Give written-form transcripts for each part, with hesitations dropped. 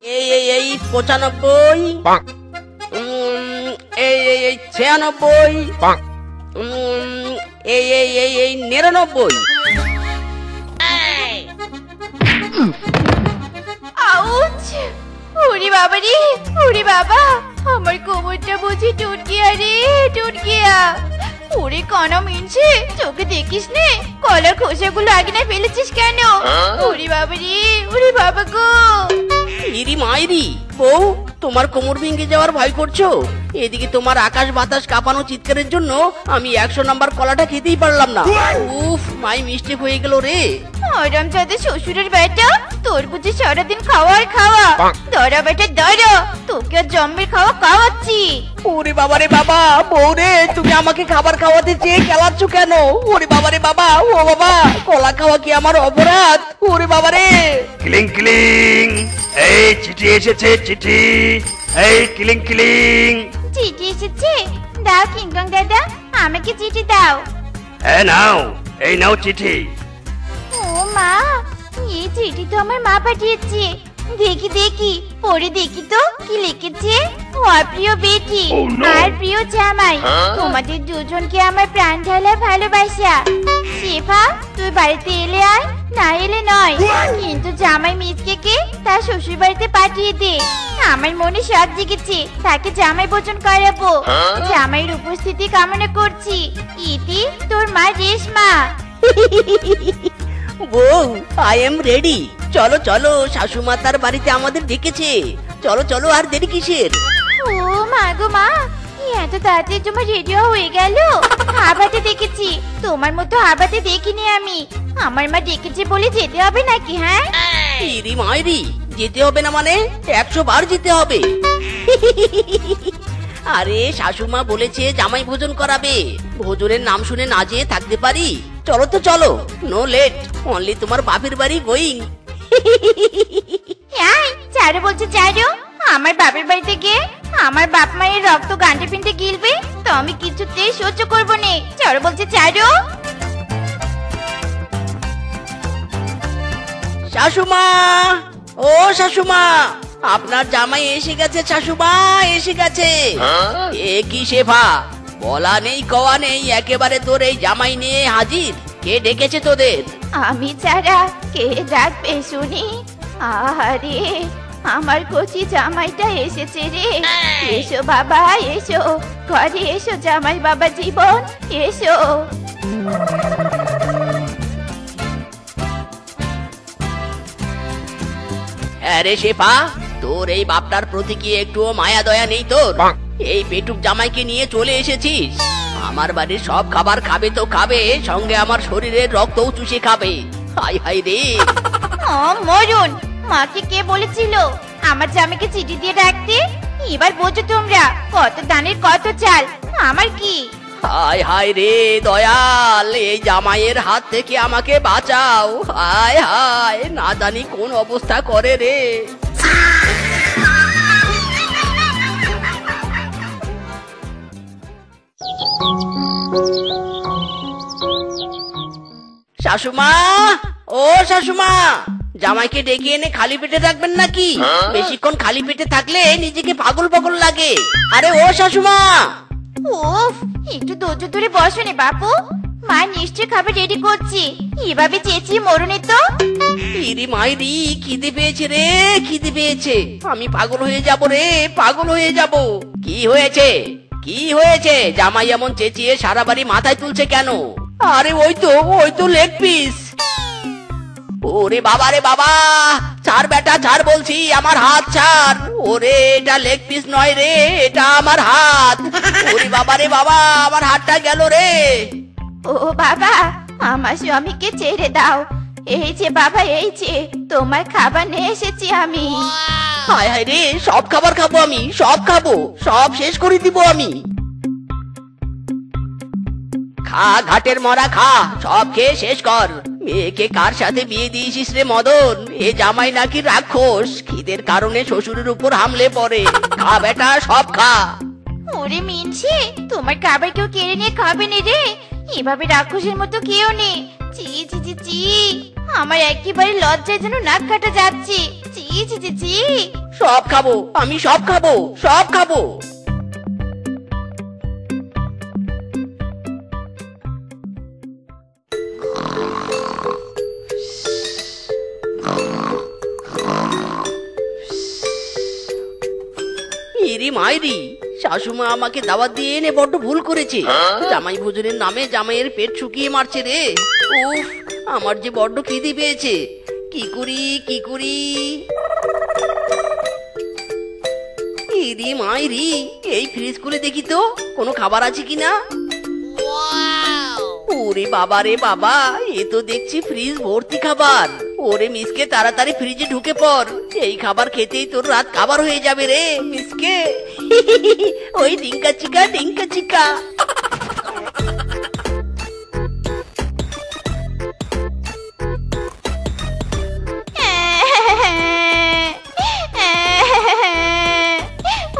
এই 95, এই 96, এই 99। আউচ! ওরে বাবা রে, ওরে বাবা, আমার কোমরটা বুঝি টুট গিয়া রে, টুট গিয়া। ওরে কানা মিনছে, চোখে দেখিস নে, কলার খোসাগুলো আগে না ফেলেছিস কেন? ওরে বাবা রে, ওরে বাবা গো। ইরি মাইরি বউ, তোমার কোমর ভেঙে যাওয়ার ভয় করছো? এদিকে তোমার আকাশ বাতাস কাঁপানো চিৎকারের জন্য আমি 100 নাম্বার কলাটা খেতেই পারলাম না। উফ, মাই মিস্টেক হয়ে গেল রে। আরাম যাদের শ্বশুরের বেটা, তোর বুঝি সারাদিন খাওয়া আর খাওয়া। দরা বেটা দরা, তোকে আর জম্মের খাওয়া খাওয়াচ্ছি। ওরে বাবা রে বাবা, বউ রে, তুমি আমাকে খাবার খাওয়াতে চেয়ে খেলাচ্ছ কেন? ওরে বাবা রে বাবা, ও বাবা, কলা খাওয়া কি আমার অপরাধ? ওরে বাবা রে। ক্লিং ক্লিং, এই চিঠি এসেছে, চিঠি। এই ক্লিং ক্লিং। চিঠি এসেছে? দাও কিংকং দাদা, আমাকে চিঠি দাও। হ্যাঁ নাও, এই নাও চিঠি। ও মা, এই চিঠি তো আমার মা পাঠিয়েছে। দেখি দেখি, পড়ে দেখি তো কি লিখেছে। প্রিয় বেটি আর প্রিয় জামাই, তোমাদের দুজনকে আমার প্রাণ ঢালা ভালোবাসা। শেফা, তুই বাড়িতে এলে আয়, না এলে নয়, কিন্তু জামাই মিসকে তার শ্বশুর বাড়িতে পাঠিয়ে দে। আমার মনে শখ জেগেছে, তাকে জামাই ভোজন করাবো। জামাইয়ের উপস্থিতি কামনা করছি। ইতি, তোর মা রেশমা। বউ, আই এম রেডি। চলো চলো, শাশুমা তার বাড়িতে আমাদের ডেকেছে। চলো চলো, আর দেরি কিসের? ও মা গো মা, এত তাড়াতাড়ি তোমার রেডি হয়ে গেল? হাবাতে দেখেছি, তোমার মতো হাবাতে দেখিনি আমি। আমার মা ডেকেছে বলে যেতে হবে নাকি? হ্যাঁ ইরি মাইরি, যেতে হবে না মানে 100 বার যেতে হবে। আরে শাশুমা বলেছে জামাই ভোজন করাবে, ভোজনের নাম শুনে না যেয়ে থাকতে পারি? চলো তো চলো, নো লেট, অনলি তোমার বাপের বাড়ি গোয়িং। চারু বলছে চারু, আমার বাপের বাড়িতে গিয়ে আমার বাপ মায়ের রক্ত গান্ডে পিন্ডে গিলবে তো আমি কিছুতেই সহ্য করবো না। চারু বলছে চারু। শাশুমা, ও শাশুমা, আপনার জামাই এসে গেছে। শাশুমা এসে গেছে। এ কি শেফা, বলা নেই কওয়া নেই, একেবারে তোর এই জামাই নিয়ে হাজির। কে ডেকেছে তোদের? আমি ছাড়া কে ডাকবে শুনি? আরে আমার কচি জামাইটা এসেছে রে। এসো বাবা এসো, ঘরে এসো জামাই বাবা জীবন, এসো। আরে শেফা, তোর এই বাপটার প্রতি কি একটুও মায়া দয়া নেই তোর? এই পেটুক জামাইকে নিয়ে চলে এসেছিস। আমার বাড়ির সব খাবার খাবে তো খাবে, সঙ্গে আমার শরীরের রক্তও চুষে খাবে। হাই হাই রে। মরুন, মাকে কে বলেছিল আমার জামাইকে চিঠি দিয়ে ডাকতে? এবার বোঝো তোমরা, কত দানের কত চাল। আমার কি? হায় হায় রে দয়াল, এই জামাইয়ের হাত থেকে আমাকে বাঁচাও। হায় হায়, না জানি কোন অবস্থা করে রে। শাশুমা, ও শাশুমা, জামাইকে ডেকে এনে খালি পেটে রাখবেন নাকি? বেশিক্ষণ খালি পেটে থাকলে নিজেকে পাগল পাগল লাগে। আরে ও শাশুমা। উফ, একটু ধৈর্য ধরে বসো নে বাপু, মা নিশ্চয় খাবার রেডি করছি। এভাবে চেঁচিয়ে মরুনি তো। ইরি মাইরি, খিদে পেয়েছে রে, খিদে পেয়েছে। আমি পাগল হয়ে যাব রে, পাগল হয়ে যাব। কি হয়েছে, কি হয়েছে? জামাই এমন চেঁচিয়ে সারা বাড়ি মাথায় তুলছে কেন? আরে ওই তো লেগ পিস। ওরে বাবা রে বাবা, ছাড় বেটা ছাড় বলছি, আমার হাত ছাড়। ওরে এটা লেগ পিস নয় রে, এটা আমার হাত। ওরে বাবা রে বাবা, আমার হাতটা গেল রে। ও বাবা, আমার স্বামীকে ছেড়ে দাও। এই যে বাবা, এই যে তোমার খাবার নিয়ে এসেছি আমি। হায় হায় রে, সব খাবার খাবো আমি, সব খাবো, সব শেষ করে দিব আমি। খা ঘাটের মরা, খা, সব খেয়ে শেষ কর। মেয়েকে কার সাথে বিয়ে দিয়েছিস রে মদন? এ জামাই নাকি রাক্ষস, খিদের কারণে শ্বশুরের উপর হামলে পড়ে। খা বেটা, সব খা। ওরে মিনছি, তোমার খাবার কেউ কেড়ে নিয়ে খাবে না রে। এভাবে রাক্ষসের মতো কেউ নেই। চি চি চি চি, আমার একেবারে লজ্জায় যেন নাক কাটা যাচ্ছে। চি চি চি চি। সব খাবো, আমি সব খাবো, সব খাবো। ইরি মাইরি, শাশুমা আমাকে দাওয়াত দিয়ে এনে বড্ড ভুল করেছে। জামাই ভোজনের নামে জামাইয়ের পেট শুকিয়ে মারছে রে। উফ, আমার যে বড্ড খিদে পেয়েছে। কি করি কি করি? ইরি মাইরি, এই ফ্রিজ খুলে দেখি তো কোনো খাবার আছে কিনা। ওরে বাবা রে বাবা, এ তো দেখছি ফ্রিজ ভর্তি খাবার। ওরে মিসকে, তাড়াতাড়ি ফ্রিজে ঢুকে পড়। এই খাবার খেতেই তোর রাত খাবার হয়ে যাবে রে মিসকে। ওই ডিঙ্কা চিকা, ডিঙ্কা চিকা।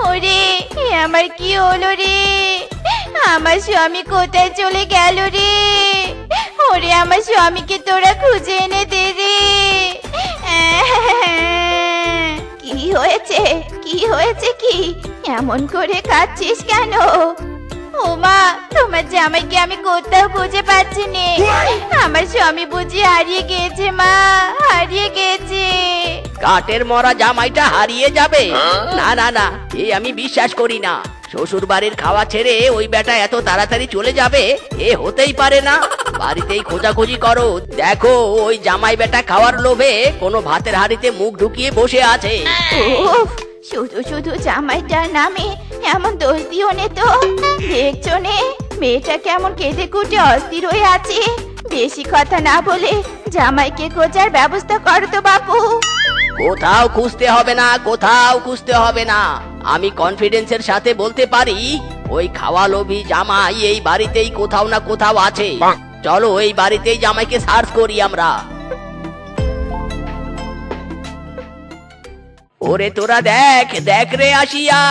ওরে, আমার কি হলো রে? আমার স্বামী কোথায় চলে গেল রে? ওরে, আমার স্বামীকে তোরা খুঁজে এনে দে রে। কি হয়েছে? কি হয়েছে? কি এমন করে কাঁদছিস কেন? ও মা, তোমার জামাইকে আমি কোথাও খুঁজে পাচ্ছি নে। আমার স্বামী বুঝি হারিয়ে গিয়েছে মা, হারিয়ে গিয়েছে। কাঠের মরা জামাইটা হারিয়ে যাবে? না না না, এ আমি বিশ্বাস করি না। শ্বশুর বাড়ির খাওয়া ছেড়ে ওই বেটা এত তাড়াতাড়ি চলে যাবে, এ হতেই পারে না। বাড়িতেই খোঁজাখুঁজি করো, দেখো ওই জামাই বেটা খাওয়ার লোভে কোনো ভাতের হাঁড়িতে মুখ ঢুকিয়ে বসে আছে। উফ, শুধু শুধু জামাইটার নামে এমন দোষ দিও নে তো। দেখছো নে মেয়েটা কেমন কেঁদে কুটে অস্থির হয়ে আছে। বেশি কথা না বলে জামাইকে খোঁজার ব্যবস্থা করো তো বাপু। কোথাও খুঁজতে হবে না, কোথাও খুঁজতে হবে না। আমি কনফিডেন্সের সাথে বলতে পারি ওই খাওয়া লোভী জামাই এই বাড়িতেই কোথাও না কোথাও আছে। চলো এই বাড়িতেই জামাইকে সার্চ করি আমরা। ওরে তোরা দেখ, দেখ রে আসিয়া,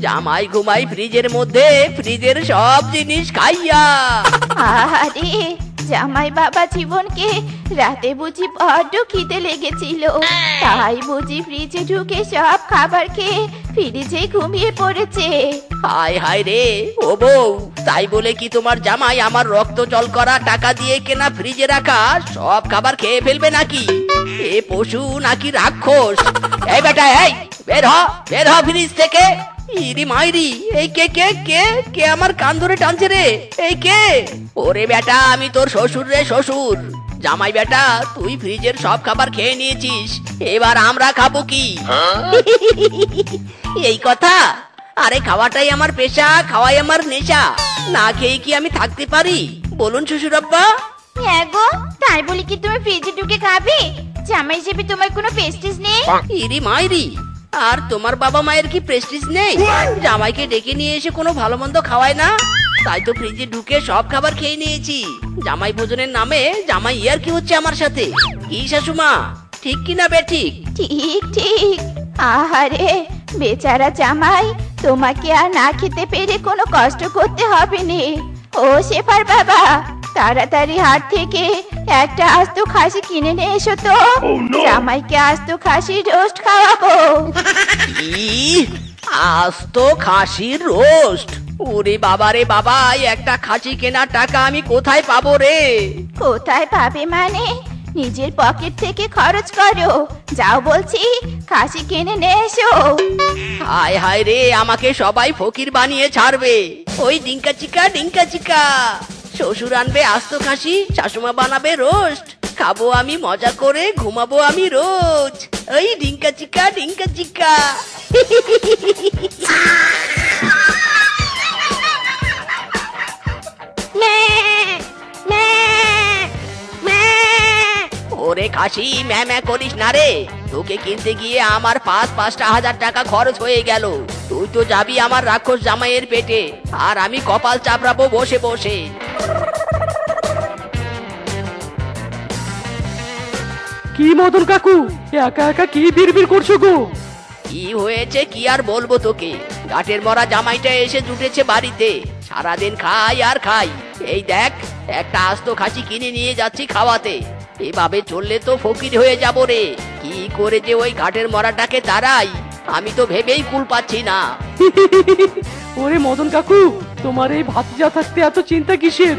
জামাই ঘুমাই ফ্রিজের মধ্যে, ফ্রিজের সব জিনিস খাইয়া। আরে জামাই বাবা জীবনকে রাতে বুঝি বড্ড খিদে লেগেছিল, তাই বুঝি ফ্রিজে ঢুকে সব খাবার খেয়ে ফ্রিজে ঘুমিয়ে পড়েছে। হায় হায় রে, ও বউ, তাই বলে কি তোমার জামাই আমার রক্ত জল করা টাকা দিয়ে কেনা ফ্রিজে রাখা সব খাবার খেয়ে ফেলবে নাকি? এ পশু নাকি রাক্ষস? এই বেটা, এই বের হ, বের হ ফ্রিজ থেকে। ইরি মাইরি, এই কে কে কে কে আমার কান ধরে টানছে রে? এই কে? ওরে বেটা, আমি তোর শ্বশুর রে, শ্বশুর। জামাই বেটা, তুই ফ্রিজের সব খাবার খেয়ে নিয়েছিস, এবার আমরা খাবো কি? এই কথা? আরে খাওয়াটাই আমার পেশা, খাওয়াই আমার নেশা। না খেয়ে কি আমি থাকতে পারি? বলুন শ্বশুর আব্বা। হ্যাঁ গো, তাই বলি কি তুমি ফ্রিজে ঢুকে খাবে? জামাই হিসেবে তোমার কোনো প্রেস্টিজ নেই? ইরি মাইরি, আর তোমার বাবা মায়ের কি প্রেস্টিজ নেই? জামাইকে ডেকে নিয়ে এসে কোনো ভালো মন্দ খাওয়ায় না, তাই তো ফ্রিজে ঢুকে সব খাবার খেয়ে নিয়েছি। জামাই ভোজনের নামে জামাই ইয়ার কি হচ্ছে আমার সাথে? কি শাশুমা, ঠিক কিনা বে ঠিক? ঠিক ঠিক। আহারে বেচারা জামাই, তোমাকে আর না খেতে পেরে কোনো কষ্ট করতে হবে না। ও শেফার বাবা, তাড়াতাড়ি হাট থেকে একটা আস্ত খাসি কিনে নিয়ে এসো তো। জামাইকে আস্ত খাসির রোস্ট খাওয়াবো। কি? আস্ত খাসির রোস্ট? ওরে বাবা রে বাবা, একটা খাসি কেনার টাকা আমি কোথায় পাবো রে? কোথায় পাবে মানে? নিজের পকেট থেকে খরচ করো। যাও বলছি, খাসি কিনে নিয়ে এসো। হায় হায় রে, আমাকে সবাই ফকির বানিয়ে ছাড়বে। ওই ডিঙ্কা চিকা, ডিঙ্কা চিকা। শ্বশুর আনবে আস্ত খাসি, শাশুমা বানাবে রোস্ট, খাবো আমি মজা করে, ঘুমাবো আমি রোজ। ওই ডিঙ্কা চিকা, ডিঙ্কা চিকা। ওরে খাসি, ম্যা ম্যা করিস না রে। তোকে কিনতে গিয়ে আমার 5,000 টাকা খরচ হয়ে গেল। তুই তো যাবি আমার রাক্ষস জামাইয়ের পেটে, আর আমি কপাল চাপড়াবো বসে বসে। কি মদন কাকু, একা একা কি বিড়বিড় করছো গো? কি হয়েছে কি আর বলবো তোকে? গাটের মরা জামাইটা এসে জুটেছে বাড়িতে, সারাদিন খাই আর খাই। এই দেখ, একটা আস্ত খাসি কিনে নিয়ে যাচ্ছি খাওয়াতে। এভাবে চললে তো ফকির হয়ে যাব রে। কি করে যে ওই ঘাটের মরাটাকে তাড়াই? আমি তো ভেবেই কুল পাচ্ছি না। ওরে মদন কাকু, তোমার এই ভাতিজা থাকতে এত চিন্তা কিসের?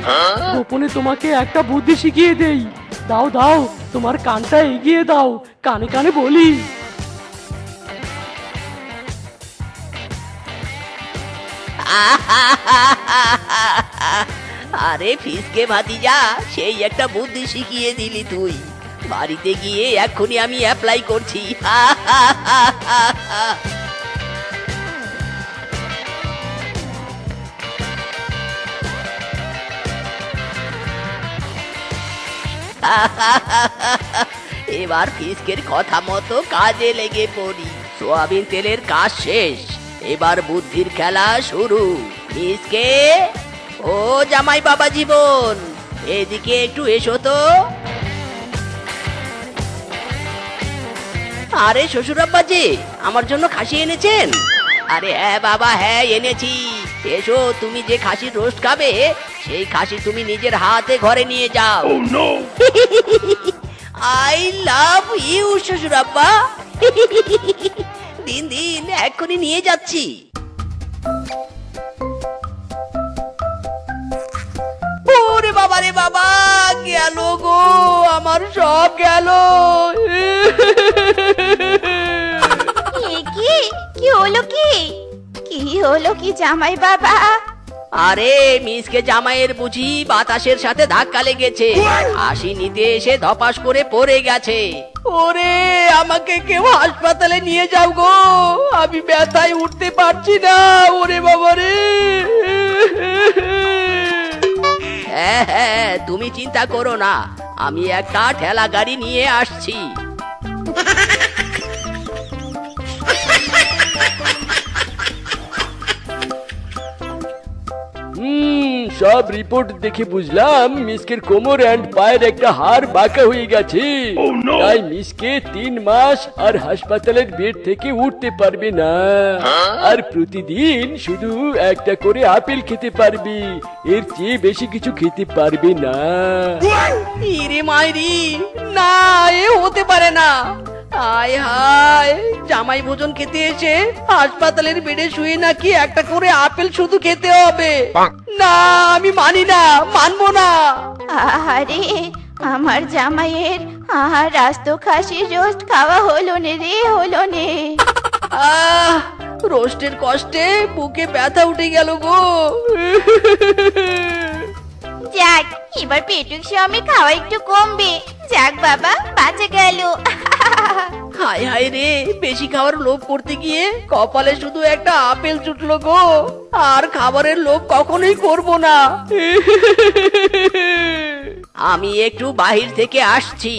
গোপনে তোমাকে একটা বুদ্ধি শিখিয়ে দেই। দাও দাও, তোমার কানটা এগিয়ে দাও, কানে কানে বলি। আরে ফিসকে ভাতিজা, সেই একটা বুদ্ধি শিখিয়ে দিলি তুই। বাড়িতে গিয়ে এক্ষুনি আমি অ্যাপ্লাই করছি। এবার ফিসকের কথা মতো কাজে লেগে পড়ি। সোয়াবিন তেলের কাজ শেষ, এবার বুদ্ধির খেলা শুরু। ফিসকে, ও জামাই বাবা জীবন, এদিকে একটু এসো তো। আরে শ্বশুর আব্বাজি, আমার জন্য খাসি এনেছেন? আরে হ্যাঁ বাবা, হ্যাঁ এনেছি। এসো, তুমি যে খাসির রোস্ট খাবে সেই খাসি তুমি নিজের হাতে ঘরে নিয়ে যাও। আই লাভ ইউ শ্বশুর আব্বা। দিন দিন এক্ষুনি নিয়ে যাচ্ছি। ওরে বাবা রে বাবা, গেল গো, আমার সব গেল। কি কি হলো? কি কি হলো কি জামাই বাবা? আরে মিসকে জামাইয়ের বুঝি বাতাসের সাথে ধাক্কা লেগেছে, হাসি নিতে এসে ধপাস করে পড়ে গেছে। ওরে, আমাকে কেউ হাসপাতালে নিয়ে যাও গো, আমি ব্যথায় উঠতে পারছি না। ওরে বাবা রে। হ্যাঁ হ্যাঁ, তুমি চিন্তা করো না, আমি একটা ঠেলা গাড়ি নিয়ে আসছি। সব রিপোর্ট দেখে বুঝলাম মিসকের কোমর এন্ড পায়ের একটা হাড় বাঁকা হয়ে গেছে। তাই মিসকে 3 মাস আর হাসপাতালের বেড থেকে উঠতে পারবে না। আর প্রতিদিন শুধু একটা করে আপেল খেতে পারবি, এর চেয়ে বেশি কিছু খেতে পারবে না। ইরে মাইরি, না, এ হতে পারে না। আয় হায়, জামাই ভোজন খেতে এসে হাসপাতালের বেডে শুয়ে নাকি একটা করে আপেল শুধু খেতে হবে। না, আমি মানি না, মানবো না। আরে আমার জামাইয়ের রাস্ত খাসির রোস্ট খাওয়া হলো নে রে, হলো নে। রোস্টের কষ্টে বুকে ব্যথা উঠে গেল গো। যাক, এবার পেটুক স্বামী খাওয়া একটু কমবে। যাক বাবা, বাঁচা গেল। হায় হায় রে, বেশি খাওয়ার লোভ করতে গিয়ে কপালে শুধু একটা আপেল জুটলো গো। আর খাবারের লোভ কখনোই করবো না। আমি একটু বাহির থেকে আসছি।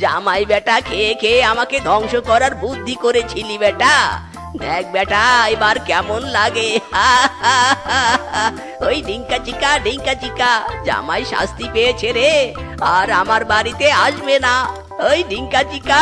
জামাই বেটা, খেয়ে খেয়ে আমাকে ধ্বংস করার বুদ্ধি করেছিলি বেটা। দেখ বেটা, এবার কেমন লাগে। ওই ডিঙ্কা চিকা, জামাই শাস্তি পেয়েছে রে, আর আমার বাড়িতে আসবে না। ওই ডিঙ্কা চিকা।